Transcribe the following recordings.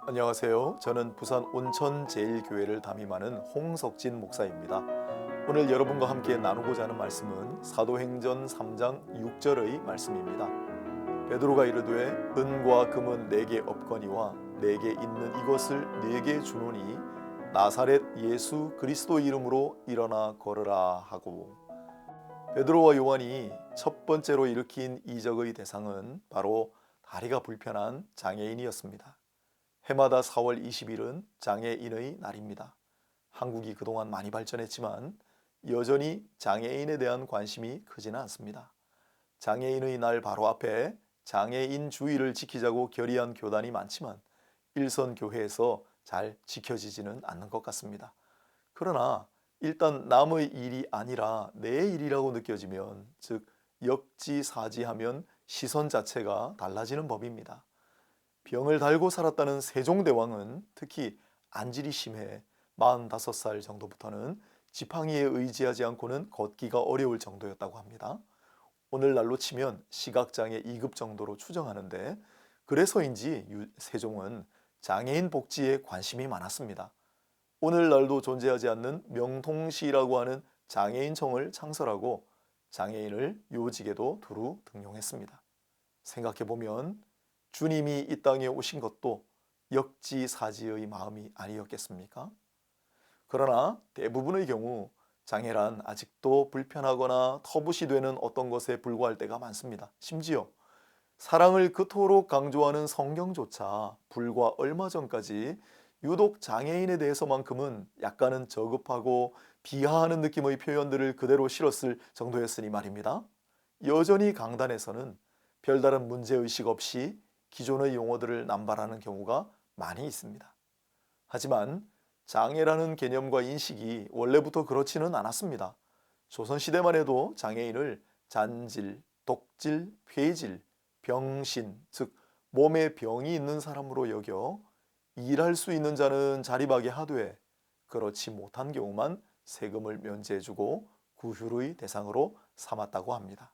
안녕하세요. 저는 부산 온천제일교회를 담임하는 홍석진 목사입니다. 오늘 여러분과 함께 나누고자 하는 말씀은 사도행전 3장 6절의 말씀입니다. 베드로가 이르되 은과 금은 내게 없거니와 내게 있는 이것을 네게 주노니 나사렛 예수 그리스도 이름으로 일어나 걸으라 하고, 베드로와 요한이 첫 번째로 일으킨 이적의 대상은 바로 다리가 불편한 장애인이었습니다. 해마다 4월 20일은 장애인의 날입니다. 한국이 그동안 많이 발전했지만 여전히 장애인에 대한 관심이 크지는 않습니다. 장애인의 날 바로 앞에 장애인 주의를 지키자고 결의한 교단이 많지만 일선 교회에서 잘 지켜지지는 않는 것 같습니다. 그러나 일단 남의 일이 아니라 내 일이라고 느껴지면, 즉 역지사지하면 시선 자체가 달라지는 법입니다. 병을 달고 살았다는 세종대왕은 특히 안질이 심해 45살 정도부터는 지팡이에 의지하지 않고는 걷기가 어려울 정도였다고 합니다. 오늘날로 치면 시각장애 2급 정도로 추정하는데, 그래서인지 세종은 장애인 복지에 관심이 많았습니다. 오늘날도 존재하지 않는 명통시라고 하는 장애인청을 창설하고 장애인을 요직에도 두루 등용했습니다. 생각해보면 주님이 이 땅에 오신 것도 역지사지의 마음이 아니었겠습니까? 그러나 대부분의 경우 장애란 아직도 불편하거나 터부시되는 어떤 것에 불과할 때가 많습니다. 심지어 사랑을 그토록 강조하는 성경조차 불과 얼마 전까지 유독 장애인에 대해서만큼은 약간은 저급하고 비하하는 느낌의 표현들을 그대로 실었을 정도였으니 말입니다. 여전히 강단에서는 별다른 문제의식 없이 기존의 용어들을 남발하는 경우가 많이 있습니다. 하지만 장애라는 개념과 인식이 원래부터 그렇지는 않았습니다. 조선시대만 해도 장애인을 잔질, 독질, 폐질, 병신, 즉 몸에 병이 있는 사람으로 여겨 일할 수 있는 자는 자립하게 하되 그렇지 못한 경우만 세금을 면제해주고 구휼의 대상으로 삼았다고 합니다.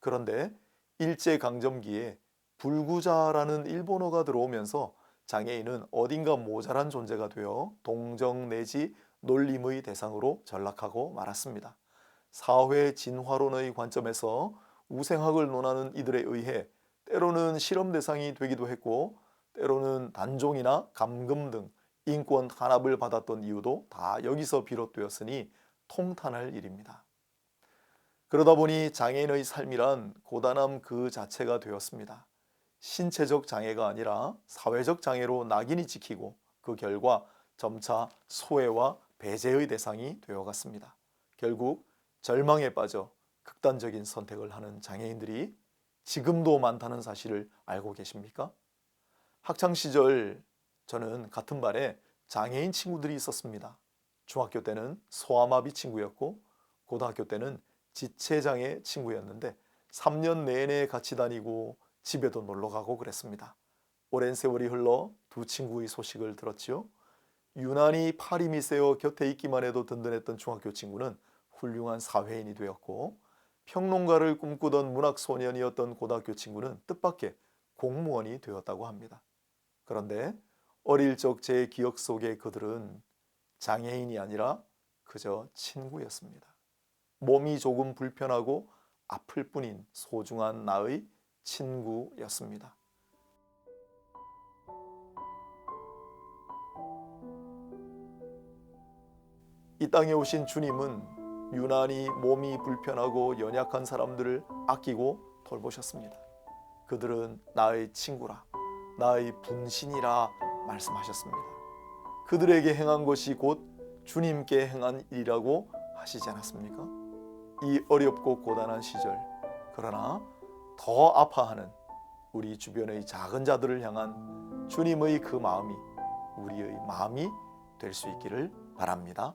그런데 일제강점기에 불구자라는 일본어가 들어오면서 장애인은 어딘가 모자란 존재가 되어 동정 내지 놀림의 대상으로 전락하고 말았습니다. 사회 진화론의 관점에서 우생학을 논하는 이들에 의해 때로는 실험 대상이 되기도 했고, 때로는 단종이나 감금 등 인권 탄압을 받았던 이유도 다 여기서 비롯되었으니 통탄할 일입니다. 그러다 보니 장애인의 삶이란 고단함 그 자체가 되었습니다. 신체적 장애가 아니라 사회적 장애로 낙인이 찍히고 그 결과 점차 소외와 배제의 대상이 되어갔습니다. 결국 절망에 빠져 극단적인 선택을 하는 장애인들이 지금도 많다는 사실을 알고 계십니까? 학창시절 저는 같은 반에 장애인 친구들이 있었습니다. 중학교 때는 소아마비 친구였고 고등학교 때는 지체장애 친구였는데 3년 내내 같이 다니고 집에도 놀러가고 그랬습니다. 오랜 세월이 흘러 두 친구의 소식을 들었지요. 유난히 팔 힘이 세어 곁에 있기만 해도 든든했던 중학교 친구는 훌륭한 사회인이 되었고, 평론가를 꿈꾸던 문학소년이었던 고등학교 친구는 뜻밖의 공무원이 되었다고 합니다. 그런데 어릴 적 제 기억 속의 그들은 장애인이 아니라 그저 친구였습니다. 몸이 조금 불편하고 아플 뿐인 소중한 나의 친구였습니다. 이 땅에 오신 주님은 유난히 몸이 불편하고 연약한 사람들을 아끼고 돌보셨습니다. 그들은 나의 친구라, 나의 분신이라 말씀하셨습니다. 그들에게 행한 것이 곧 주님께 행한 일이라고 하시지 않았습니까? 이 어렵고 고단한 시절, 그러나 더 아파하는 우리 주변의 작은 자들을 향한 주님의 그 마음이 우리의 마음이 될 수 있기를 바랍니다.